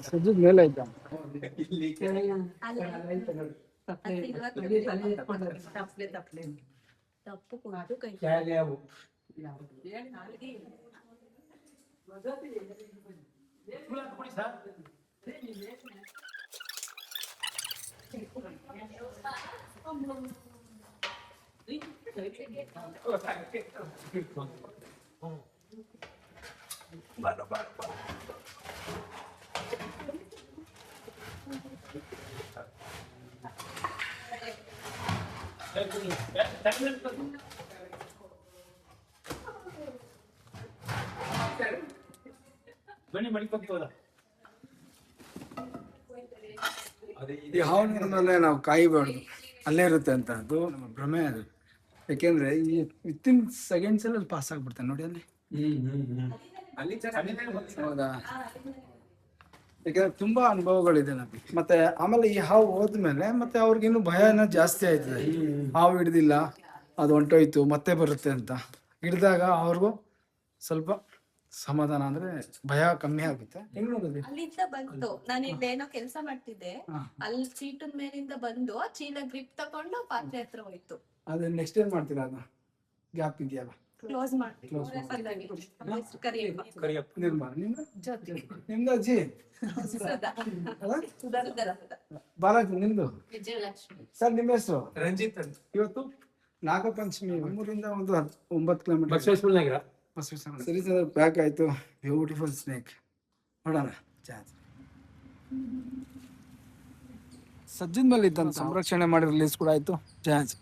ಸಜ್ಜದ ಮೇಲೆ ಆಯ್ತಾ ತಪ್ಪು ಕೊಟ್ಟು ಕೈ ಬನ್ನಿ ಮಡಿಕೋತೀವಲ್ಲ ಯಾವ ಮೇಲೆ ನಾವು ಕಾಯಬಾರ್ದು, ಅಲ್ಲೇ ಇರುತ್ತೆ ಅಂತ ಅದು ನಮ್ಮ ಭ್ರಮೆ. ಅದು ಯಾಕೆಂದ್ರೆ ಈ ವಿತಿನ್ ಸೆಕೆಂಡ್ಸ್ ಅಲ್ಲಿ ಪಾಸ್ ಆಗ್ಬಿಡ್ತಾನೆ ನೋಡಿ ಅಲ್ಲಿ. ಹೌದಾ, ಯಾಕಂದ್ರೆ ತುಂಬಾ ಅನುಭವಗಳಿದೆ ನಮಗೆ. ಮತ್ತೆ ಆಮೇಲೆ ಈ ಹಾವು ಹೋದ್ಮೇಲೆ ಮತ್ತೆ ಅವ್ರಿಗಿನ್ನು ಭಯನ ಜಾಸ್ತಿ ಆಯ್ತದೆ. ಹಾವು ಹಿಡ್ದಿಲ್ಲ, ಅದು ಹೊಂಟೋಯ್ತು ಮತ್ತೆ ಬರುತ್ತೆ ಅಂತ ಹಿಡ್ದಾಗ ಅವ್ರಿಗೂ ಸ್ವಲ್ಪ ಸಮಾಧಾನ, ಅಂದ್ರೆ ಭಯ ಕಮ್ಮಿ ಆಗುತ್ತೆ. ಹೆಂಗ್ ನೋಡಿದ್ರಿ? ಅಲ್ಲಿಂದ ಬಂತು, ನಾನು ಇಲ್ಲೇನೋ ಕೆಲಸ ಮಾಡ್ತಿದ್ದೆ, ಅಲ್ಲಿ ಸೀಟದ ಮೇಲಿಂದ ಬಂದು ಚೀಲ ಗ್ರಿಪ್ ತಗೊಂಡು ಪಾತ್ರೆ ಹತ್ರ ಹೋಯ್ತು. ಅದೇ ನೆಕ್ಸ್ಟ್ ಏನ್ ಮಾಡ್ತೀರಾ? ಅದು ಗ್ಯಾಪ್ ಇದೆಯಲ್ಲ, ಕ್ಲೋಸ್ ಮಾಡಿ ನಿರ್ಮಾಣ ನಿಮ್ದು ಅಜ್ಜಿ ಬಾಲಾಜಿ ನಿಮ್ದು ಸರ್, ನಿಮ್ಮ ಹೆಸರು? ರಂಜಿತ್ ಅಂತ. ಇವತ್ತು ನಾಗಪಂಚಮಿ, ನಮ್ಮೂರಿಂದ ಒಂದು 9 ಕಿಲೋಮೀಟರ್ ಬಸವೇಶ್ವರ ನಗರ. ಸರಿ ಸರ್, ಪ್ಯಾಕ್ ಆಯ್ತು. ಬ್ಯೂಟಿಫುಲ್ ಸ್ನೇಕ್ ನೋಡೋಣ. ಸಜ್ಜದ ಮೇಲೆ ಇದ್ದಂತ ಸಂರಕ್ಷಣೆ ಮಾಡಿ ರಿಲೀಸ್ ಕೂಡ ಆಯ್ತು. ಜಾಜ್